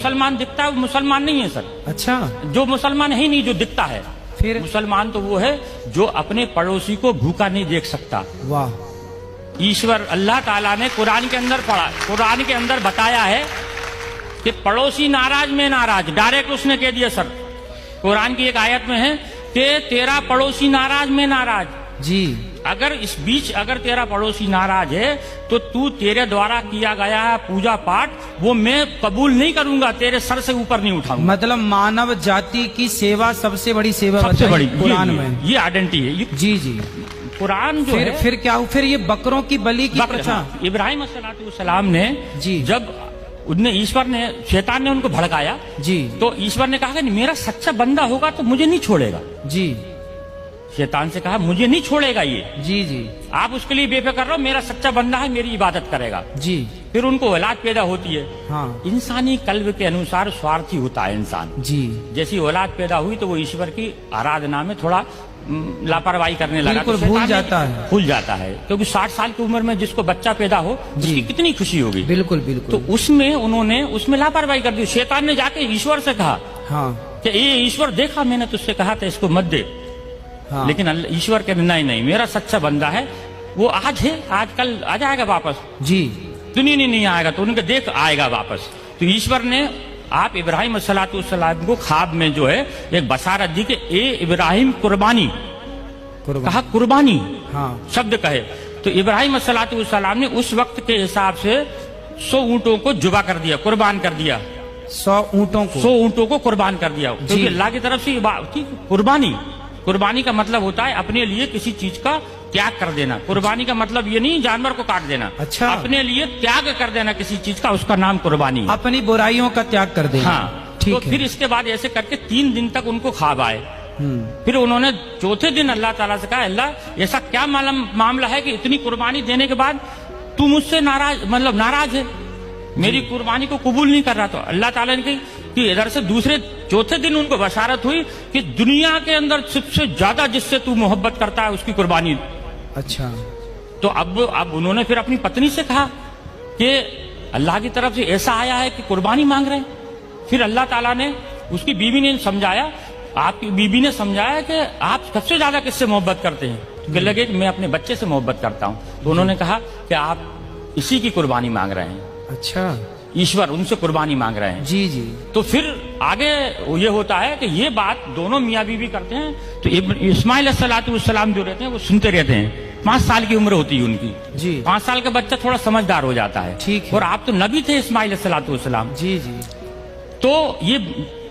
मुसलमान दिखता है वो मुसलमान नहीं है सर। अच्छा, जो मुसलमान है ही नहीं, जो दिखता है। फिर मुसलमान तो वो है जो अपने पड़ोसी को भूखा नहीं देख सकता। वाह, ईश्वर अल्लाह ताला ने कुरान के अंदर पढ़ा, कुरान के अंदर बताया है कि पड़ोसी नाराज में नाराज, डायरेक्ट उसने कह दिया सर। कुरान की एक आयत में है कि तेरा पड़ोसी नाराज में नाराज जी। अगर इस बीच अगर तेरा पड़ोसी नाराज है तो तू तेरे द्वारा किया गया पूजा पाठ वो मैं कबूल नहीं करूंगा, तेरे सर से ऊपर नहीं उठाऊंगा। मतलब मानव जाति की सेवा सबसे बड़ी सेवा सबसे बताई बड़ी कुरान में। ये आइडेंटिटी है। जी जी। कुरान जो है फिर क्या, फिर ये बकरों की बलि की प्रथा। इब्राहिम अलैहिस्सलाम ने जी, जब उनने ईश्वर ने शैतान ने उनको भड़काया जी, तो ईश्वर ने कहा कि मेरा सच्चा बंदा होगा तो मुझे नहीं छोड़ेगा। जी शैतान से कहा मुझे नहीं छोड़ेगा ये, जी जी, आप उसके लिए बेफिक्र रहो, मेरा सच्चा बंदा है, मेरी इबादत करेगा। जी। फिर उनको औलाद पैदा होती है। हाँ इंसानी कल्ब के अनुसार स्वार्थी होता है इंसान। जी, जैसी औलाद पैदा हुई तो वो ईश्वर की आराधना में थोड़ा लापरवाही करने लगा, बिल्कुल तो भूल शैतान जाता है। भूल जाता है, क्योंकि 60 साल की उम्र में जिसको बच्चा पैदा हो उसकी कितनी खुशी होगी। बिल्कुल बिल्कुल। तो उसमें उन्होंने उसमें लापरवाही कर दी। शैतान ने जाके ईश्वर से कहा हाँ कि ये ईश्वर देखा मैंने तुझसे कहा था इसको मत दे, हाँ, लेकिन ईश्वर के नहीं, मेरा सच्चा बंदा है, वो आज है, आज कल आ जाएगा वापस, जी, दुनिया नहीं आएगा तो उनके देख आएगा वापस। तो ईश्वर ने आप इब्राहिम अलैहिस्सलाम को ख्वाब में जो है एक बशारत दी कि ए इब्राहिम कुर्बानी, कहा कुर्बानी हाँ शब्द कहे तो इब्राहिम अलैहिस्सलाम ने उस वक्त के हिसाब से 100 ऊंटों को जुबा कर दिया, कुर्बान कर दिया। 100 ऊँटों को 100 ऊंटों को कुर्बान कर दिया, क्योंकि अल्लाह की तरफ से ये बात थी। कुर्बानी का मतलब होता है अपने लिए किसी चीज का त्याग कर देना। कुर्बानी का मतलब ये नहीं जानवर को काट देना। अच्छा, अपने लिए त्याग कर देना किसी चीज का, उसका नाम कुर्बानी है। अपनी बुराइयों का त्याग कर देना। हाँ, ठीक तो है। फिर इसके बाद ऐसे करके 3 दिन तक उनको ख्वाब आए। फिर उन्होंने चौथे दिन अल्लाह ताला से कहा अल्लाह ऐसा क्या मामला है कि इतनी कुर्बानी देने के बाद तू मुझसे नाराज है, मेरी कुर्बानी को कबूल नहीं कर रहा। तो अल्लाह ताला ने कही कि इधर से चौथे दिन उनको बशारत हुई कि दुनिया के अंदर सबसे ज्यादा जिससे तू मोहब्बत करता है उसकी कुर्बानी। अच्छा, तो अब उन्होंने फिर अपनी पत्नी से कहा कि अल्लाह की तरफ से ऐसा आया है कि कुर्बानी मांग रहे हैं। फिर अल्लाह ताला ने उसकी बीवी ने समझाया, आपकी बीवी ने समझाया कि आप सबसे ज्यादा किससे मोहब्बत करते हैं? तो कहने लगे कि मैं अपने बच्चे से मोहब्बत करता हूँ। तो उन्होंने कहा कि आप इसी की कुर्बानी मांग रहे हैं। अच्छा, ईश्वर उनसे कुर्बानी मांग रहे हैं। जी जी। तो फिर आगे ये होता है कि ये बात दोनों मियाँ बीवी करते हैं। तो इस्माइल अलैहिस्सलाम जो रहते हैं वो सुनते रहते हैं। 5 साल की उम्र होती है उनकी जी। 5 साल का बच्चा थोड़ा समझदार हो जाता है। ठीक है। और आप तो नबी थे इस्माइल अलैहिस्सलाम। जी जी। तो ये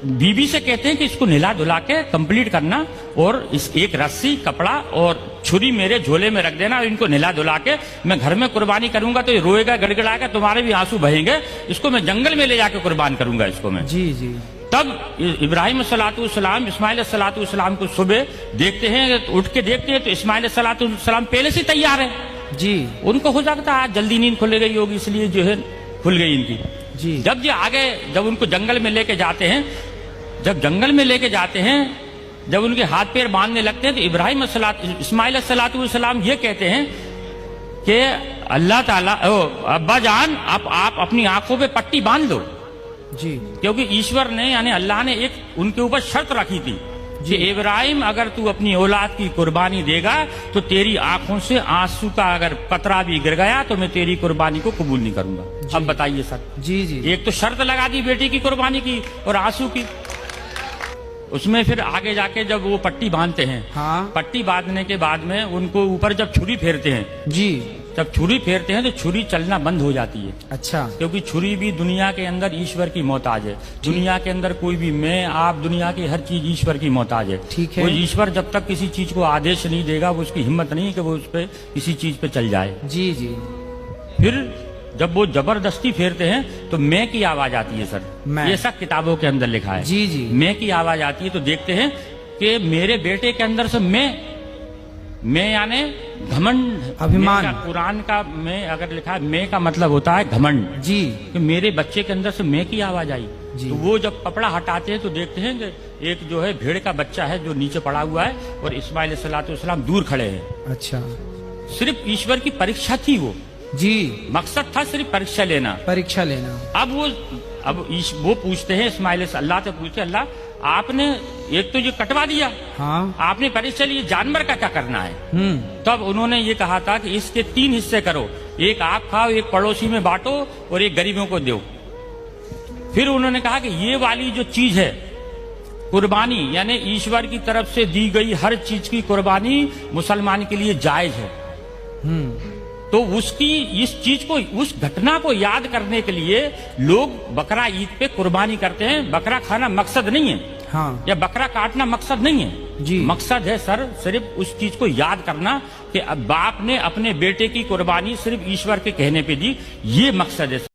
बीबी से कहते हैं कि इसको नहला धुला के कंप्लीट करना और इस एक रस्सी कपड़ा और छुरी मेरे झोले में रख देना और इनको नहला धुला के मैं घर में कुर्बानी करूंगा तो ये रोएगा, गड़गड़ाएगा, तुम्हारे भी आंसू बहेंगे, इसको मैं जंगल में ले जाके कुर्बान करूंगा इसको मैं। जी जी। तब इब्राहिम अलैहिस्सलाम इस्माइल अलैहिस्सलाम को सुबह देखते हैं, उठ के देखते हैं तो इस्माइल अलैहिस्सलाम पहले से तैयार है जी। उनको हो सकता है आज जल्दी नींद खुल गई होगी इसलिए जो है खुल गई इनकी जी। जब ये आगे जब उनको जंगल में लेके जाते हैं, जब जंगल में लेके जाते हैं, जब उनके हाथ पैर बांधने लगते हैं तो इस्माइल अलैहिस्सलाम ये कहते हैं कि अल्लाह ताला अब्बा जान आप अपनी आंखों पे पट्टी बांध लो जी। क्योंकि ईश्वर ने यानी अल्लाह ने एक उनके ऊपर शर्त रखी थी कि इब्राहिम अगर तू अपनी औलाद की कुर्बानी देगा तो तेरी आंखों से आंसू का अगर कतरा भी गिर गया तो मैं तेरी कुर्बानी को कबूल नहीं करूंगा। अब बताइए सर। जी जी। एक तो शर्त लगा दी बेटी की कुर्बानी की और आंसू की। उसमें फिर आगे जाके जब वो पट्टी बांधते हैं, हाँ, पट्टी बांधने के बाद में उनको ऊपर जब छुरी फेरते हैं, जी, जब छुरी फेरते हैं तो छुरी चलना बंद हो जाती है। अच्छा, क्योंकि छुरी भी दुनिया के अंदर ईश्वर की मोहताज है। दुनिया के अंदर कोई भी मैं आप दुनिया की हर चीज ईश्वर की मोहताज है। ठीक है। वो ईश्वर जब तक किसी चीज को आदेश नहीं देगा वो उसकी हिम्मत नहीं कि वो उस पर किसी चीज पे चल जाए। जी जी। फिर जब वो जबरदस्ती फेरते हैं तो मैं की आवाज आती है सर। ये सब किताबों के अंदर लिखा है। जी जी। मैं की आवाज आती है तो देखते हैं कि मेरे बेटे के अंदर से मैं यानी घमंड, अभिमान। कुरान का मैं अगर लिखा है मैं का मतलब होता है घमंड जी। कि मेरे बच्चे के अंदर से मैं की आवाज आई। तो वो जब कपड़ा हटाते हैं तो देखते हैं कि एक जो है भेड़ का बच्चा है जो नीचे पड़ा हुआ है और इस्माइल अलैहिस्सलाम दूर खड़े हैं। अच्छा, सिर्फ ईश्वर की परीक्षा थी वो। जी, मकसद था सिर्फ परीक्षा लेना। परीक्षा लेना। अब वो اب وہ پوچھتے ہیں اسماعیل سے، اللہ سے پوچھتے اللہ آپ نے ایک تو یہ کٹوا دیا، ہاں آپ نے پہلے چلیے جانور کا کیا کرنا ہے؟ ہوں تب انہوں نے یہ کہا تھا کہ اس کے 3 حصے کرو، ایک آپ کھاؤ، ایک پڑوسی میں بانٹو اور ایک غریبوں کو دو۔ پھر انہوں نے کہا کہ یہ والی جو چیز ہے قربانی، یعنی ایشور کی طرف سے دی گئی ہر چیز کی قربانی مسلمان کے لیے جائز ہے، تو اس کی اس چیز کو، اس گھٹنا کو یاد کرنے کے لیے لوگ بکرا عید پہ قربانی کرتے ہیں۔ بکرا کھانا مقصد نہیں ہے، ہاں یا بکرا کاٹنا مقصد نہیں ہے، جی مقصد ہے سر صرف اس چیز کو یاد کرنا کہ اب باپ نے اپنے بیٹے کی قربانی صرف ایشور کے کہنے پہ دی، یہ مقصد ہے سر۔